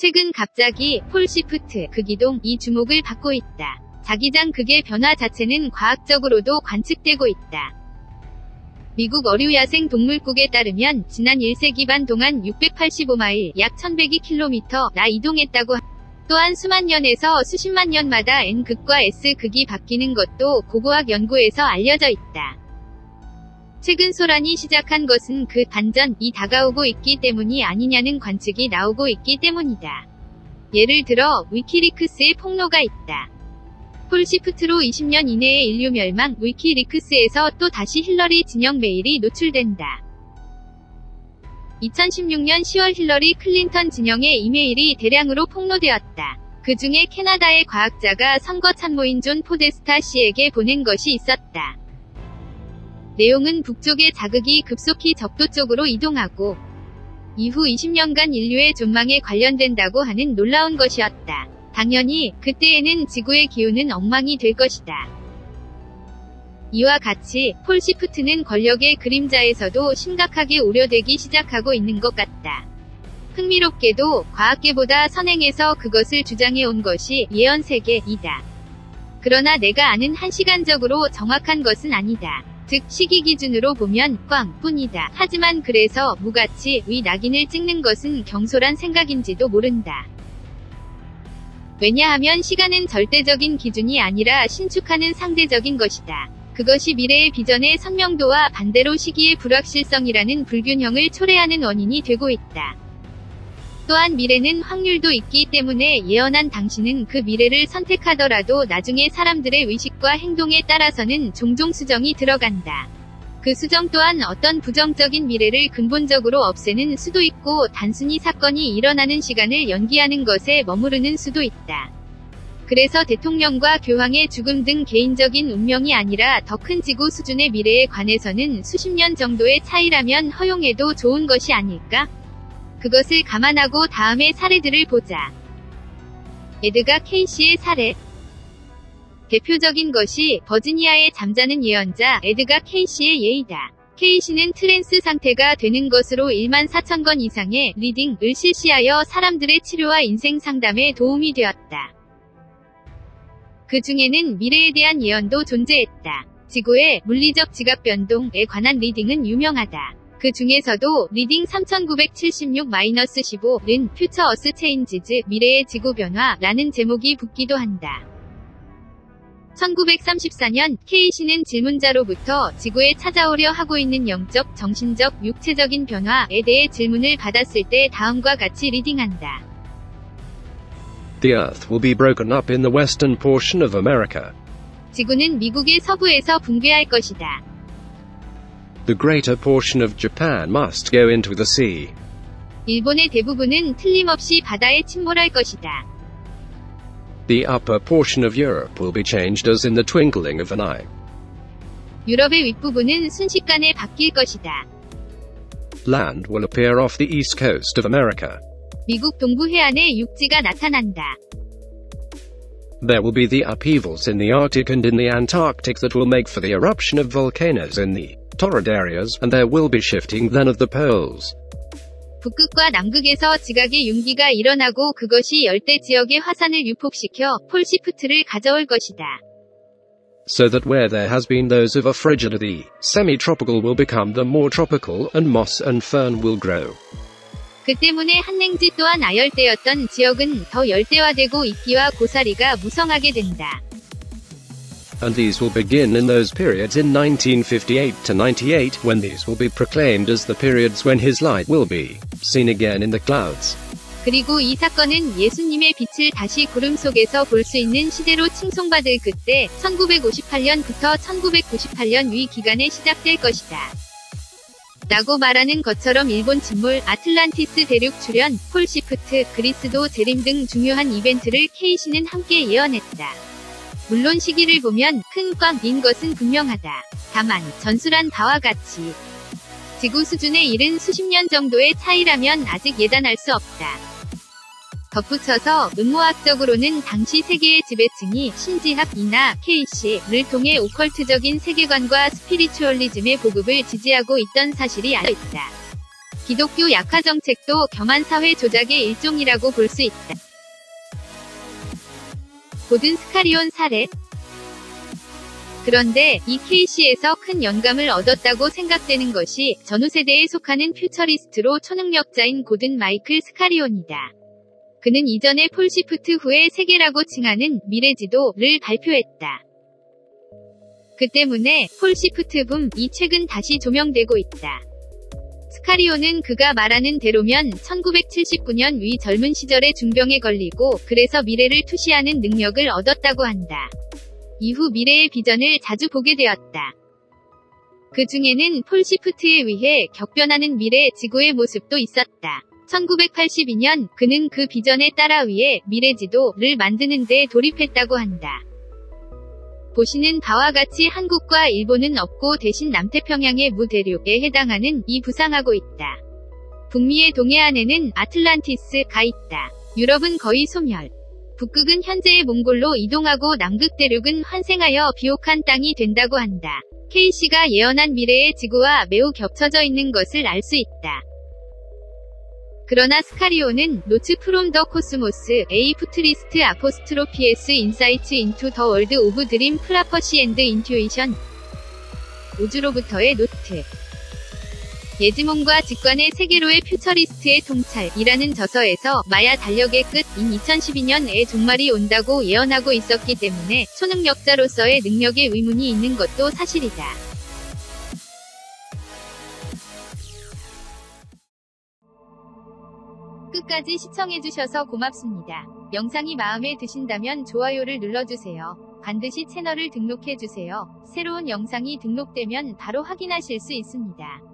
최근 갑자기 폴 시프트 극이동이 주목을 받고 있다. 자기장 극의 변화 자체는 과학적으로도 관측되고 있다. 미국 어류야생 동물국에 따르면 지난 1세기 반 동안 685마일 약 1102km 이동했다고 합니다. 또한 수만 년에서 수십만 년마다 N극과 S극이 바뀌는 것도 고고학 연구에서 알려져 있다. 최근 소란이 시작한 것은 그 반전이 다가오고 있기 때문이 아니냐는 관측이 나오고 있기 때문이다. 예를 들어 위키리크스에 폭로가 있다. 폴 시프트로 20년 이내의 인류 멸망. 위키리크스에서 또 다시 힐러리 진영 메일이 노출된다. 2016년 10월 힐러리 클린턴 진영의 이메일이 대량으로 폭로되었다. 그 중에 캐나다의 과학자가 선거 참모인 존 포데스타 씨에게 보낸 것이 있었다. 내용은 북쪽의 자극이 급속히 적도 쪽으로 이동하고 이후 20년간 인류의 존망에 관련된다고 하는 놀라운 것이었다. 당연히 그때에는 지구의 기후는 엉망이 될 것이다. 이와 같이 폴 시프트는 권력의 그림자에서도 심각하게 우려되기 시작하고 있는 것 같다. 흥미롭게도 과학계보다 선행해서 그것을 주장해 온 것이 예언 세계이다. 그러나 내가 아는 한 시간적으로 정확한 것은 아니다. 즉 시기 기준으로 보면 꽝뿐이다. 하지만 그래서 무가치 위 낙인을 찍는 것은 경솔한 생각인지도 모른다. 왜냐하면 시간은 절대적인 기준이 아니라 신축하는 상대적인 것이다. 그것이 미래의 비전의 선명도와 반대로 시기의 불확실성이라는 불균형을 초래하는 원인이 되고 있다. 또한 미래는 확률도 있기 때문에 예언한 당신은 그 미래를 선택하더라도 나중에 사람들의 의식과 행동에 따라서는 종종 수정이 들어간다. 그 수정 또한 어떤 부정적인 미래를 근본적으로 없애는 수도 있고 단순히 사건이 일어나는 시간을 연기하는 것에 머무르는 수도 있다. 그래서 대통령과 교황의 죽음 등 개인적인 운명이 아니라 더 큰 지구 수준의 미래에 관해서는 수십 년 정도의 차이라면 허용해도 좋은 것이 아닐까? 그것을 감안하고 다음의 사례들을 보자. 에드가 케이시의 사례. 대표적인 것이 버지니아의 잠자는 예언자 에드가 케이시의 예이다. 케이시는 트랜스 상태가 되는 것으로 14,000건 이상의 리딩을 실시하여 사람들의 치료와 인생 상담에 도움이 되었다. 그 중에는 미래에 대한 예언도 존재했다. 지구의 물리적 지각 변동에 관한 리딩은 유명하다. 그 중에서도 리딩 3976-15는 퓨처 어스 체인지즈 미래의 지구 변화라는 제목이 붙기도 한다. 1934년 케이시는 질문자로부터 지구에 찾아오려 하고 있는 영적, 정신적, 육체적인 변화에 대해 질문을 받았을 때 다음과 같이 리딩한다. The Earth will be broken up in the western portion of America. 지구는 미국의 서부에서 붕괴할 것이다. The greater portion of Japan must go into the sea. 일본의 대부분은 틀림없이 바다에 침몰할 것이다. The upper portion of Europe will be changed as in the twinkling of an eye. 유럽의 윗부분은 순식간에 바뀔 것이다. Land will appear off the east coast of America. 미국 동부 해안에 육지가 나타난다. There will be the upheavals in the Arctic and in the Antarctic that will make for the eruption of volcanoes in the torrid areas, and there will be shifting then of the poles. 북극과 남극에서 지각의 융기가 일어나고 그것이 열대 지역의 화산을 유폭시켜 폴 시프트를 가져올 것이다. So that where there has been those of a frigid, the semi-tropical will become the more tropical, and moss and fern will grow. 그 때문에 한냉지 또한 아열대였던 지역은 더 열대화되고 이끼와 고사리가 무성하게 된다. And these will begin in those periods in 1958 to 98, when these will be proclaimed as the periods when his light will be seen again in the clouds. 그리고 이 사건은 예수님의 빛을 다시 구름 속에서 볼 수 있는 시대로 칭송받을 그때 1958년부터 1998년 위 기간에 시작될 것이다. 라고 말하는 것처럼 일본 침몰, 아틀란티스 대륙 출현, 폴 시프트, 그리스도 재림 등 중요한 이벤트를 케이시는 함께 예언했다. 물론 시기를 보면 큰 꽝인 것은 분명하다. 다만 전술한 바와 같이 지구 수준에 이른 수십 년 정도의 차이라면 아직 예단할 수 없다. 덧붙여서 음모학적으로는 당시 세계의 지배층이 신지학이나 케이시를 통해 오컬트적인 세계관과 스피리추얼리즘의 보급을 지지하고 있던 사실이 알려있다. 기독교 약화 정책도 겸한 사회 조작의 일종이라고 볼 수 있다. 고든 스카리온 사례. 그런데 이 케이시에서 큰 영감을 얻었다고 생각되는 것이 전후 세대에 속하는 퓨처리스트로 초능력자인 고든 마이클 스카리온이다. 그는 이전에 폴 시프트 후의 세계라고 칭하는 미래지도를 발표했다. 그 때문에 폴 시프트 붐이 최근 다시 조명되고 있다. 스카리온은 그가 말하는 대로면 1979년 위 젊은 시절에 중병에 걸리고 그래서 미래를 투시하는 능력을 얻었다고 한다. 이후 미래의 비전을 자주 보게 되었다. 그 중에는 폴 시프트에 의해 격변하는 미래 지구의 모습도 있었다. 1982년 그는 그 비전에 따라 위에 미래지도를 만드는 데 돌입했다고 한다. 보시는 바와 같이 한국과 일본은 없고 대신 남태평양의 무대륙에 해당하는 이 부상하고 있다. 북미의 동해안에는 아틀란티스가 있다. 유럽은 거의 소멸. 북극은 현재의 몽골로 이동하고 남극 대륙은 환생하여 비옥한 땅이 된다고 한다. 케이시가 예언한 미래의 지구와 매우 겹쳐져 있는 것을 알 수 있다. 그러나 스카리온은 노츠 프롬 더 코스모스 A 푸트리스트 아포스트로피에스 인사이트 인투 더 월드 오브 드림 프라퍼시 앤드 인튜이션 우주로부터의 노트 예지몽과 직관의 세계로의 퓨처리스트의 통찰이라는 저서에서 마야 달력의 끝인 2012년에 종말이 온다고 예언하고 있었기 때문에 초능력자로서의 능력에 의문이 있는 것도 사실이다. 끝까지 시청해주셔서 고맙습니다. 영상이 마음에 드신다면 좋아요를 눌러주세요. 반드시 채널을 등록해주세요. 새로운 영상이 등록되면 바로 확인하실 수 있습니다.